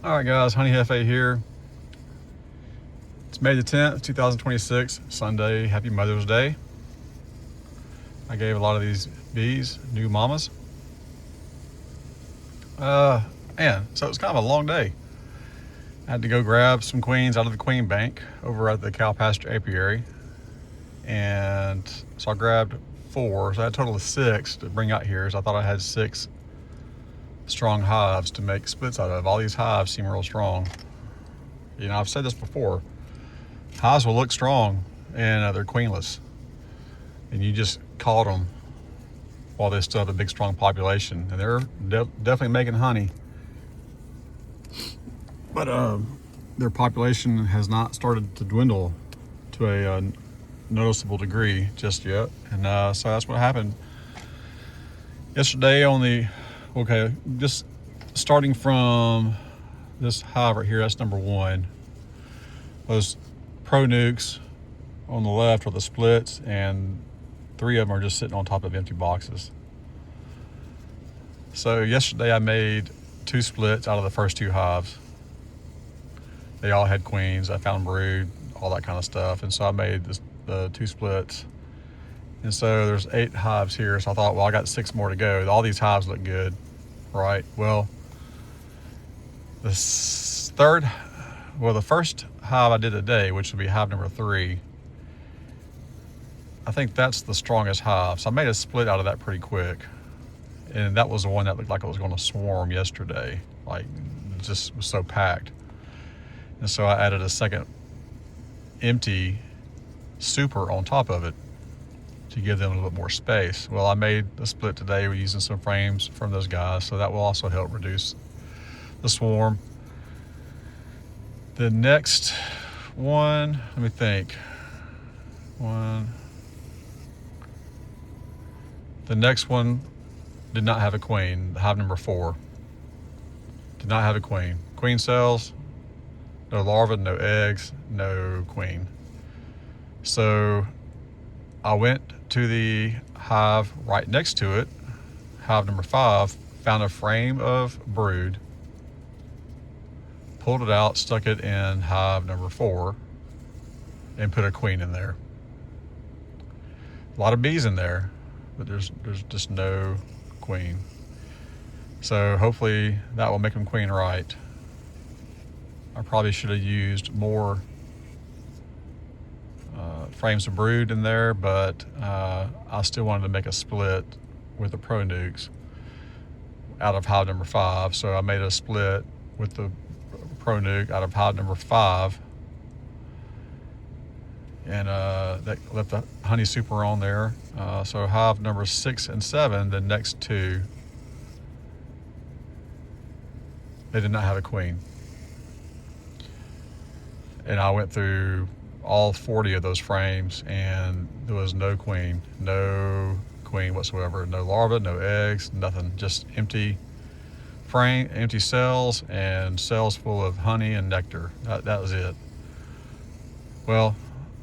Alright guys, Honey Jefe here. It's May the 10th, 2026, Sunday. Happy Mother's Day. I gave a lot of these bees new mamas. Man, so it was kind of a long day. I had to go grab some queens out of the queen bank over at the cow pasture apiary. And so I grabbed 4, so I had a total of 6 to bring out here. So I thought I had 6 strong hives to make splits out of. All these hives seem real strong. You know, I've said this before. Hives will look strong and they're queenless. And you just caught them while they still have a big, strong population. And they're definitely making honey. But their population has not started to dwindle to a noticeable degree just yet. And so that's what happened yesterday on the, okay, just starting from this hive right here, that's number 1. Those pro nukes on the left are the splits, and 3 of them are just sitting on top of empty boxes. So yesterday I made 2 splits out of the first 2 hives. They all had queens. I found brood, all that kind of stuff. And so I made the 2 splits. And so there's 8 hives here. So I thought, well, I got 6 more to go. All these hives look good, right? Well, the first hive I did today, which would be hive number 3, I think that's the strongest hive. So I made a split out of that pretty quick. And that was the one that looked like it was going to swarm yesterday. Like, it just was so packed. And so I added a second empty super on top of it to give them a little bit more space. Well, I made a split today. We're using some frames from those guys, so that will also help reduce the swarm. The next one, let me think. The next one did not have a queen. Hive number 4 did not have a queen. Queen cells, no larvae, no eggs, no queen. So I went to the hive right next to it, hive number 5, found a frame of brood, pulled it out, stuck it in hive number 4, and put a queen in there. A lot of bees in there, but there's just no queen. So hopefully that will make them queen right. I probably should have used more frames of brood in there, but I still wanted to make a split with the pro nukes out of hive number 5. So I made a split with the pro nuke out of hive number 5, and that left the honey super on there. So hive number 6 and 7, the next 2, they did not have a queen. And I went through all 40 of those frames, and there was no queen whatsoever. No larvae, no eggs, nothing. Just empty frame, empty cells, and cells full of honey and nectar. That was it. Well,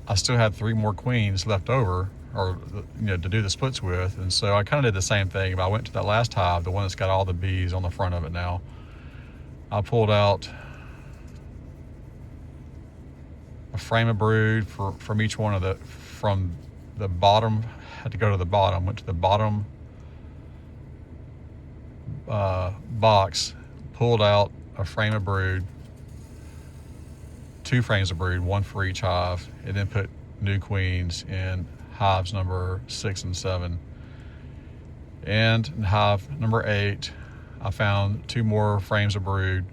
I still had 3 more queens left over, or to do the splits with, and so I kind of did the same thing. But I went to that last hive, the one that's got all the bees on the front of it now. I pulled out a frame of brood from each one of from the bottom. Had to go to the bottom. Went to the bottom box, pulled out a frame of brood, 2 frames of brood, 1 for each hive, and then put new queens in hives number 6 and 7. And in hive number 8, I found 2 more frames of brood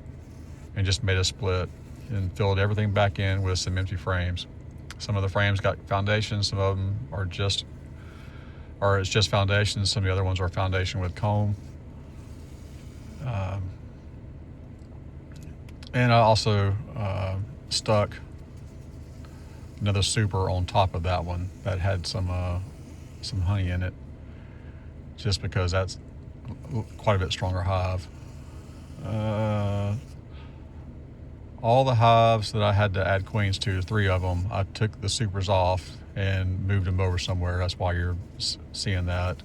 and just made a split and filled everything back in with some empty frames. Some of the frames got foundations, some of them it's just foundation, some of the other ones are foundation with comb. And I also stuck another super on top of that one that had some honey in it, just because that's quite a bit stronger hive. All the hives that I had to add queens to, 3 of them, I took the supers off and moved them over somewhere. That's why you're seeing that.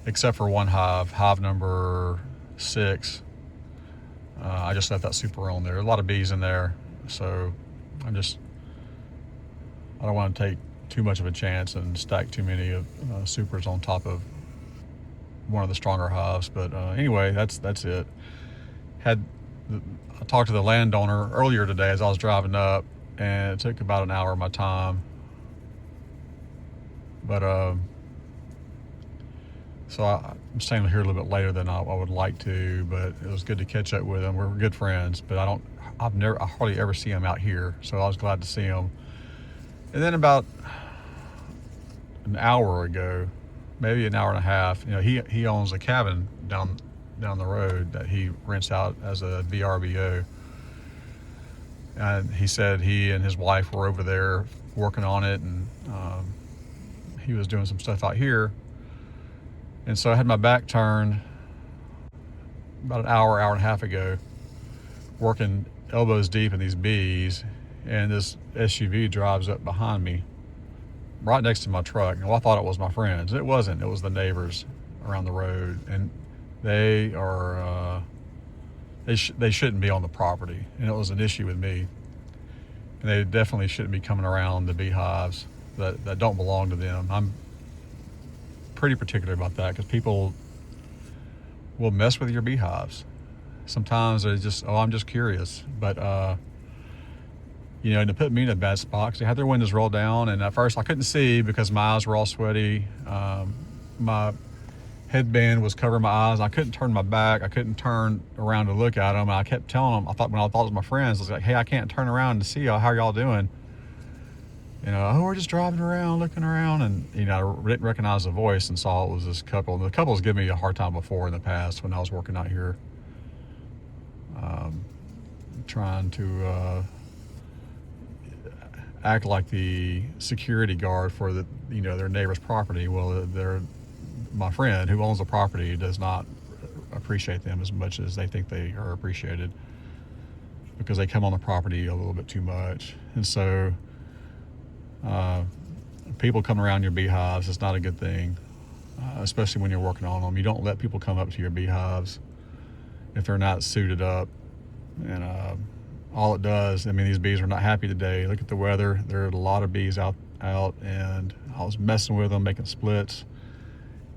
Except for one hive, hive number 6. I just left that super on there. A lot of bees in there, so I don't want to take too much of a chance and stack too many of supers on top of one of the stronger hives. But anyway, that's it. I talked to the landowner earlier today as I was driving up, and it took about an hour of my time. But so I'm staying here a little bit later than I would like to, but it was good to catch up with him. We're good friends, but I hardly ever see him out here, so I was glad to see him. And then about an hour ago, maybe an hour and a half, he owns a cabin down the road that he rents out as a VRBO. And he said he and his wife were over there working on it, and he was doing some stuff out here. And so I had my back turned about an hour and a half ago, working elbows deep in these bees, and this SUV drives up behind me, right next to my truck. And I thought it was my friends. It wasn't. It was the neighbors around the road, and they are they shouldn't be on the property, and it was an issue with me. And they definitely shouldn't be coming around the beehives that don't belong to them. I'm pretty particular about that, because people will mess with your beehives. Sometimes they just, I'm just curious. But and to put me in a bad spot, because they had their windows rolled down, and at first I couldn't see because my eyes were all sweaty. My headband was covering my eyes. I couldn't turn my back. I couldn't turn around to look at them. And I kept telling them, when I thought it was my friends, I was like, hey, I can't turn around to see y'all. How are y'all doing? We're just driving around, looking around. And, I didn't recognize the voice and saw it was this couple. And the couple's given me a hard time before in the past when I was working out here. Trying to act like the security guard for their neighbor's property. Well, my friend who owns the property does not appreciate them as much as they think they are appreciated, because they come on the property a little bit too much. And so people coming around your beehives is not a good thing, especially when you're working on them. You don't let people come up to your beehives if they're not suited up. And all it does, these bees are not happy today. Look at the weather. There are a lot of bees out, and I was messing with them, making splits,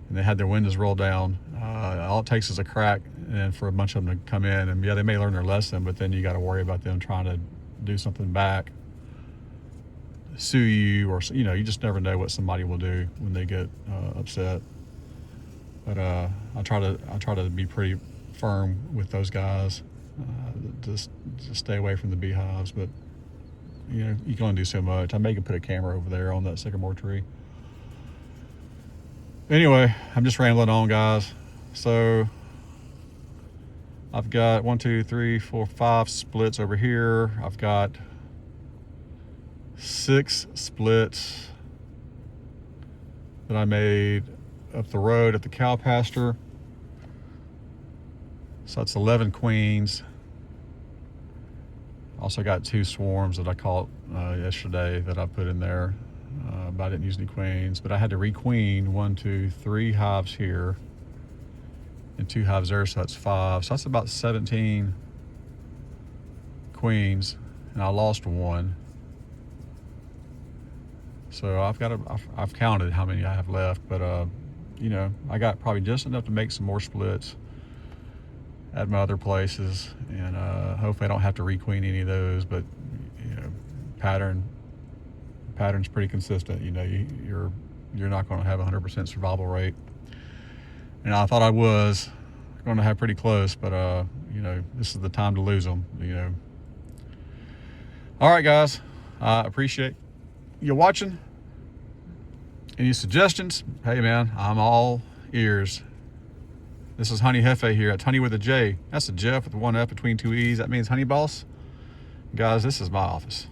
and they had their windows rolled down. All it takes is a crack, and for a bunch of them to come in, and they may learn their lesson, but then you got to worry about them trying to do something back, sue you, or you just never know what somebody will do when they get upset. But I try to be pretty firm with those guys, just stay away from the beehives. But you can only do so much. I may can put a camera over there on that sycamore tree. Anyway, I'm just rambling on, guys. So I've got 1, 2, 3, 4, 5 splits over here. I've got 6 splits that I made up the road at the cow pasture. So that's 11 queens. Also got 2 swarms that I caught yesterday that I put in there. But I didn't use any queens. But I had to requeen 1, 2, 3 hives here and 2 hives there, so that's 5. So that's about 17 queens, and I lost 1. So I've counted how many I have left, but I got probably just enough to make some more splits at my other places, and hopefully I don't have to requeen any of those. But pattern's pretty consistent. You're not going to have 100% survival rate, and I thought I was going to have pretty close, but this is the time to lose them. All right, guys, I appreciate you watching. Any suggestions? Hey man, I'm all ears. This is Honey Jefe here. It's Honey with a J. That's a Jeff with 1 F between 2 E's. That means Honey Boss. Guys, this is my office.